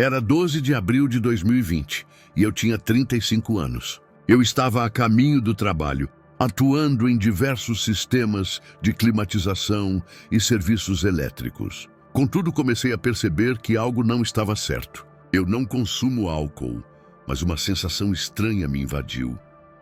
Era 12 de abril de 2020 e eu tinha 35 anos. Eu estava a caminho do trabalho, atuando em diversos sistemas de climatização e serviços elétricos. Contudo, comecei a perceber que algo não estava certo. Eu não consumo álcool, mas uma sensação estranha me invadiu,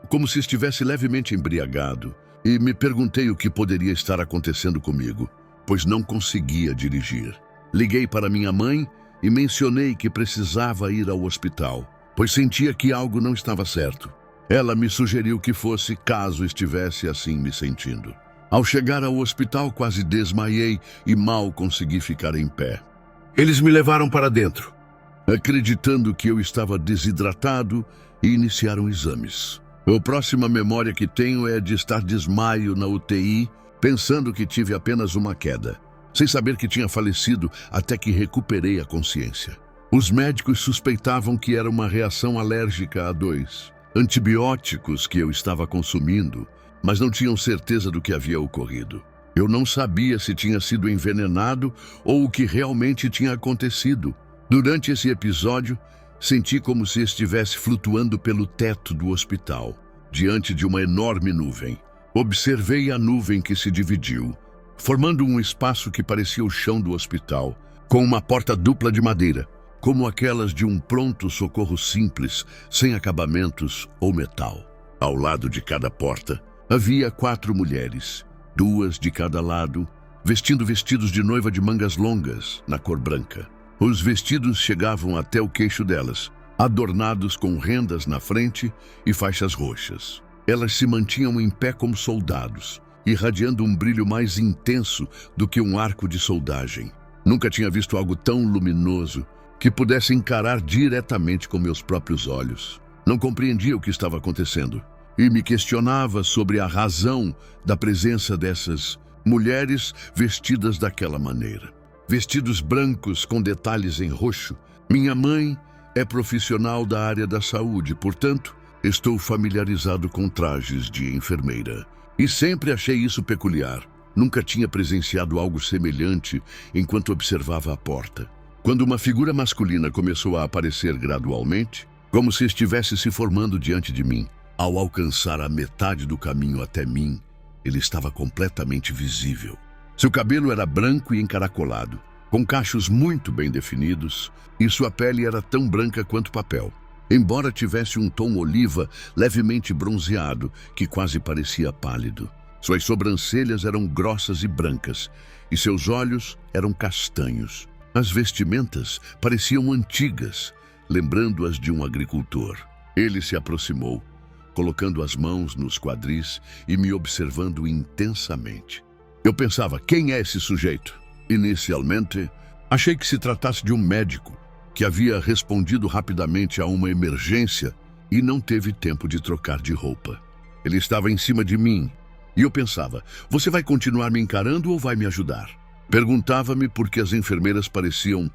como se estivesse levemente embriagado, e me perguntei o que poderia estar acontecendo comigo, pois não conseguia dirigir. Liguei para minha mãe e mencionei que precisava ir ao hospital, pois sentia que algo não estava certo. Ela me sugeriu que fosse caso estivesse assim me sentindo. Ao chegar ao hospital, quase desmaiei e mal consegui ficar em pé. Eles me levaram para dentro, acreditando que eu estava desidratado, e iniciaram exames. A próxima memória que tenho é de estar desmaio na UTI, pensando que tive apenas uma queda, sem saber que tinha falecido até que recuperei a consciência. Os médicos suspeitavam que era uma reação alérgica a 2 antibióticos que eu estava consumindo, mas não tinham certeza do que havia ocorrido. Eu não sabia se tinha sido envenenado ou o que realmente tinha acontecido. Durante esse episódio, senti como se estivesse flutuando pelo teto do hospital, diante de uma enorme nuvem. Observei a nuvem que se dividiu, formando um espaço que parecia o chão do hospital, com uma porta dupla de madeira, como aquelas de um pronto-socorro simples, sem acabamentos ou metal. Ao lado de cada porta, havia 4 mulheres, 2 de cada lado, vestindo vestidos de noiva de mangas longas, na cor branca. Os vestidos chegavam até o queixo delas, adornados com rendas na frente e faixas roxas. Elas se mantinham em pé como soldados, irradiando um brilho mais intenso do que um arco de soldagem. Nunca tinha visto algo tão luminoso que pudesse encarar diretamente com meus próprios olhos. Não compreendia o que estava acontecendo e me questionava sobre a razão da presença dessas mulheres vestidas daquela maneira. Vestidos brancos com detalhes em roxo. Minha mãe é profissional da área da saúde, portanto, estou familiarizado com trajes de enfermeira. E sempre achei isso peculiar. Nunca tinha presenciado algo semelhante enquanto observava a porta. Quando uma figura masculina começou a aparecer gradualmente, como se estivesse se formando diante de mim, ao alcançar a metade do caminho até mim, ele estava completamente visível. Seu cabelo era branco e encaracolado, com cachos muito bem definidos, e sua pele era tão branca quanto papel, embora tivesse um tom oliva levemente bronzeado que quase parecia pálido. Suas sobrancelhas eram grossas e brancas, e seus olhos eram castanhos. As vestimentas pareciam antigas, lembrando-as de um agricultor. Ele se aproximou, colocando as mãos nos quadris e me observando intensamente. Eu pensava, quem é esse sujeito? Inicialmente, achei que se tratasse de um médico que havia respondido rapidamente a uma emergência e não teve tempo de trocar de roupa. Ele estava em cima de mim e eu pensava, você vai continuar me encarando ou vai me ajudar? Perguntava-me por que as enfermeiras pareciam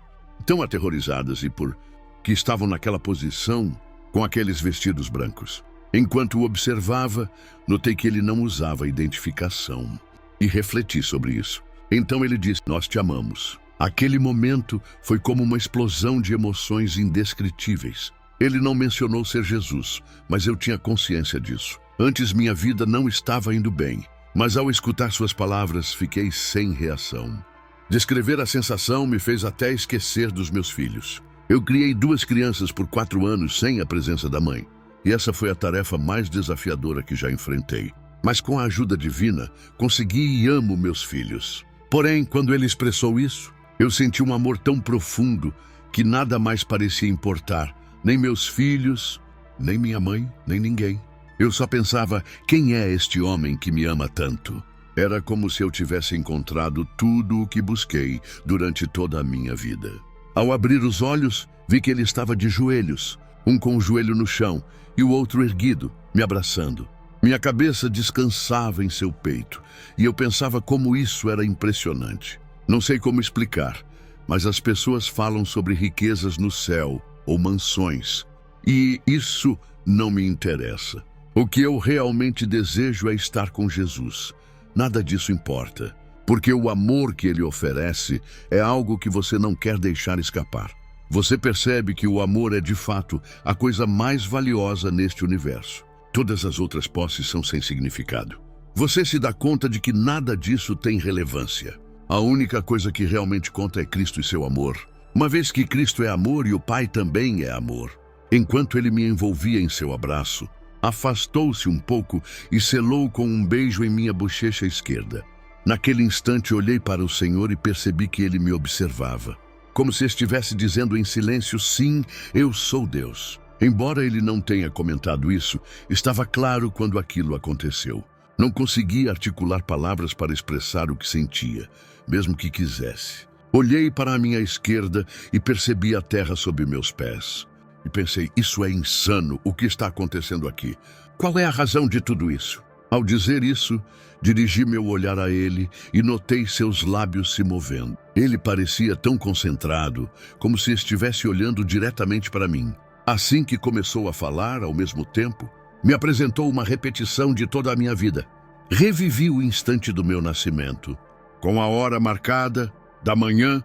tão aterrorizadas e por que estavam naquela posição com aqueles vestidos brancos. Enquanto o observava, notei que ele não usava identificação e refleti sobre isso. Então ele disse, nós te amamos. Aquele momento foi como uma explosão de emoções indescritíveis. Ele não mencionou ser Jesus, mas eu tinha consciência disso. Antes minha vida não estava indo bem. Mas ao escutar suas palavras, fiquei sem reação. Descrever a sensação me fez até esquecer dos meus filhos. Eu criei 2 crianças por 4 anos sem a presença da mãe. E essa foi a tarefa mais desafiadora que já enfrentei. Mas com a ajuda divina, consegui e amo meus filhos. Porém, quando ele expressou isso, eu senti um amor tão profundo que nada mais parecia importar. Nem meus filhos, nem minha mãe, nem ninguém. Eu só pensava, quem é este homem que me ama tanto? Era como se eu tivesse encontrado tudo o que busquei durante toda a minha vida. Ao abrir os olhos, vi que ele estava de joelhos, um com o joelho no chão e o outro erguido, me abraçando. Minha cabeça descansava em seu peito e eu pensava como isso era impressionante. Não sei como explicar, mas as pessoas falam sobre riquezas no céu ou mansões, e isso não me interessa. O que eu realmente desejo é estar com Jesus. Nada disso importa, porque o amor que ele oferece é algo que você não quer deixar escapar. você percebe que o amor é de fato a coisa mais valiosa neste universo. Todas as outras posses são sem significado. Você se dá conta de que nada disso tem relevância. A única coisa que realmente conta é Cristo e seu amor. Uma vez que Cristo é amor e o Pai também é amor. Enquanto ele me envolvia em seu abraço, afastou-se um pouco e selou com um beijo em minha bochecha esquerda. Naquele instante olhei para o Senhor e percebi que ele me observava, como se estivesse dizendo em silêncio: sim, eu sou Deus. Embora ele não tenha comentado isso, estava claro quando aquilo aconteceu. Não conseguia articular palavras para expressar o que sentia, mesmo que quisesse. Olhei para a minha esquerda e percebi a terra sob meus pés. E pensei: isso é insano, o que está acontecendo aqui? Qual é a razão de tudo isso? Ao dizer isso, dirigi meu olhar a ele e notei seus lábios se movendo. Ele parecia tão concentrado, como se estivesse olhando diretamente para mim. Assim que começou a falar, ao mesmo tempo, me apresentou uma repetição de toda a minha vida. Revivi o instante do meu nascimento. Com a hora marcada, da manhã,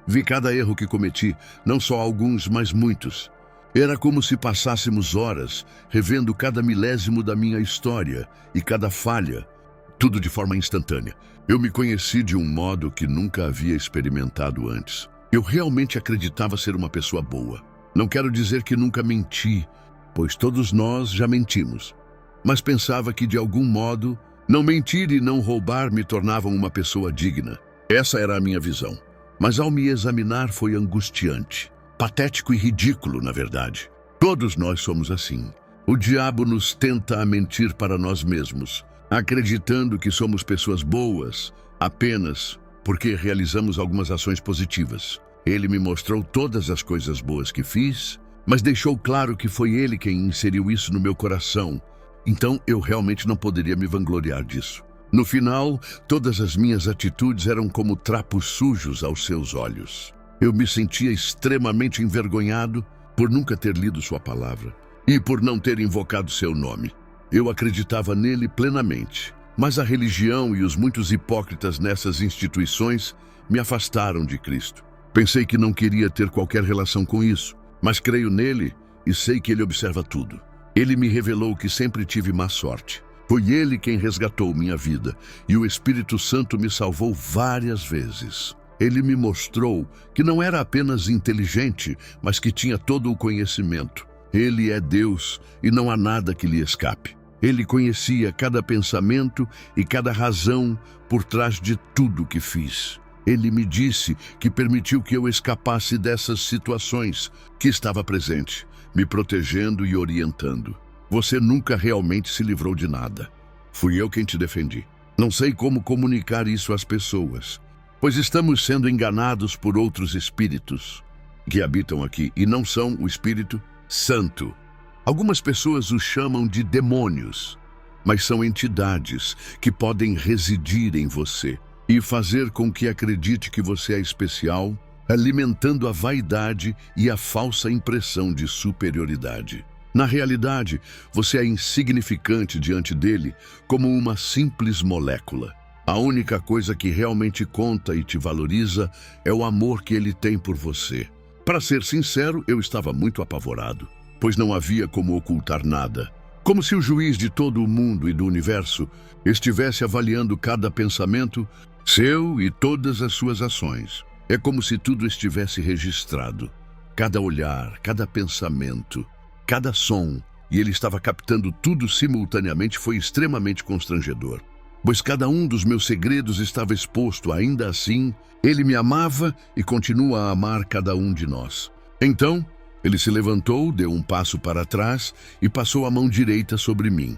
vi cada erro que cometi, não só alguns, mas muitos. Era como se passássemos horas revendo cada milésimo da minha história e cada falha, tudo de forma instantânea. Eu me conheci de um modo que nunca havia experimentado antes. Eu realmente acreditava ser uma pessoa boa. Não quero dizer que nunca menti, pois todos nós já mentimos. Mas pensava que, de algum modo, não mentir e não roubar me tornavam uma pessoa digna. Essa era a minha visão. Mas ao me examinar foi angustiante. Patético e ridículo, na verdade. Todos nós somos assim. O diabo nos tenta a mentir para nós mesmos, acreditando que somos pessoas boas apenas porque realizamos algumas ações positivas. Ele me mostrou todas as coisas boas que fiz, mas deixou claro que foi ele quem inseriu isso no meu coração. Então eu realmente não poderia me vangloriar disso. No final, todas as minhas atitudes eram como trapos sujos aos seus olhos. Eu me sentia extremamente envergonhado por nunca ter lido sua palavra e por não ter invocado seu nome. Eu acreditava nele plenamente, mas a religião e os muitos hipócritas nessas instituições me afastaram de Cristo. Pensei que não queria ter qualquer relação com isso, mas creio nele e sei que ele observa tudo. Ele me revelou que sempre tive má sorte. Foi ele quem resgatou minha vida e o Espírito Santo me salvou várias vezes. Ele me mostrou que não era apenas inteligente, mas que tinha todo o conhecimento. Ele é Deus e não há nada que lhe escape. Ele conhecia cada pensamento e cada razão por trás de tudo que fiz. Ele me disse que permitiu que eu escapasse dessas situações, que estava presente, me protegendo e orientando. Você nunca realmente se livrou de nada. Fui eu quem te defendi. Não sei como comunicar isso às pessoas, pois estamos sendo enganados por outros espíritos que habitam aqui e não são o Espírito Santo. Algumas pessoas os chamam de demônios, mas são entidades que podem residir em você e fazer com que acredite que você é especial, alimentando a vaidade e a falsa impressão de superioridade. Na realidade, você é insignificante diante dele como uma simples molécula. A única coisa que realmente conta e te valoriza é o amor que ele tem por você. Para ser sincero, eu estava muito apavorado, pois não havia como ocultar nada. Como se o juiz de todo o mundo e do universo estivesse avaliando cada pensamento seu e todas as suas ações. É como se tudo estivesse registrado. Cada olhar, cada pensamento, cada som, e ele estava captando tudo simultaneamente. Foi extremamente constrangedor, pois cada um dos meus segredos estava exposto. Ainda assim, ele me amava e continua a amar cada um de nós. Então, ele se levantou, deu um passo para trás e passou a mão direita sobre mim.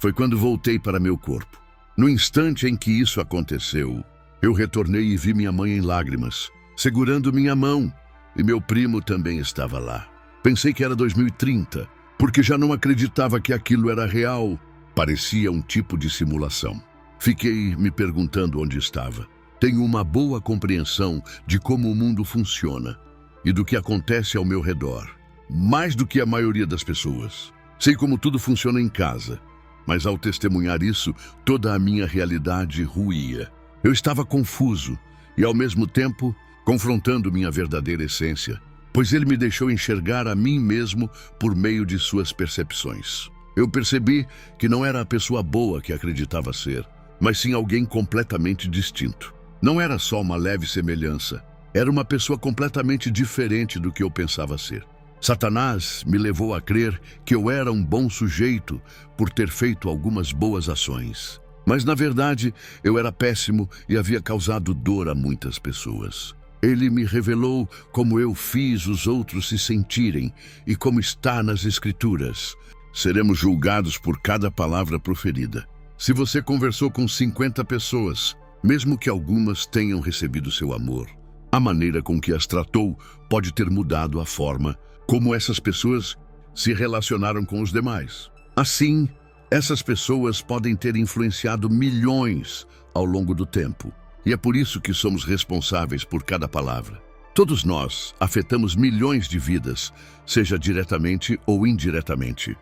Foi quando voltei para meu corpo. No instante em que isso aconteceu, eu retornei e vi minha mãe em lágrimas, segurando minha mão, e meu primo também estava lá. Pensei que era 2030, porque já não acreditava que aquilo era real. Parecia um tipo de simulação. Fiquei me perguntando onde estava. Tenho uma boa compreensão de como o mundo funciona e do que acontece ao meu redor, mais do que a maioria das pessoas. Sei como tudo funciona em casa, mas ao testemunhar isso, toda a minha realidade ruía. Eu estava confuso e, ao mesmo tempo, confrontando minha verdadeira essência. pois ele me deixou enxergar a mim mesmo por meio de suas percepções. Eu percebi que não era a pessoa boa que acreditava ser, mas sim alguém completamente distinto. Não era só uma leve semelhança, era uma pessoa completamente diferente do que eu pensava ser. Satanás me levou a crer que eu era um bom sujeito por ter feito algumas boas ações. Mas, na verdade, eu era péssimo e havia causado dor a muitas pessoas. Ele me revelou como eu fiz os outros se sentirem e como está nas Escrituras. Seremos julgados por cada palavra proferida. Se você conversou com 50 pessoas, mesmo que algumas tenham recebido seu amor, a maneira com que as tratou pode ter mudado a forma como essas pessoas se relacionaram com os demais. Assim, essas pessoas podem ter influenciado milhões ao longo do tempo. E é por isso que somos responsáveis por cada palavra. Todos nós afetamos milhões de vidas, seja diretamente ou indiretamente.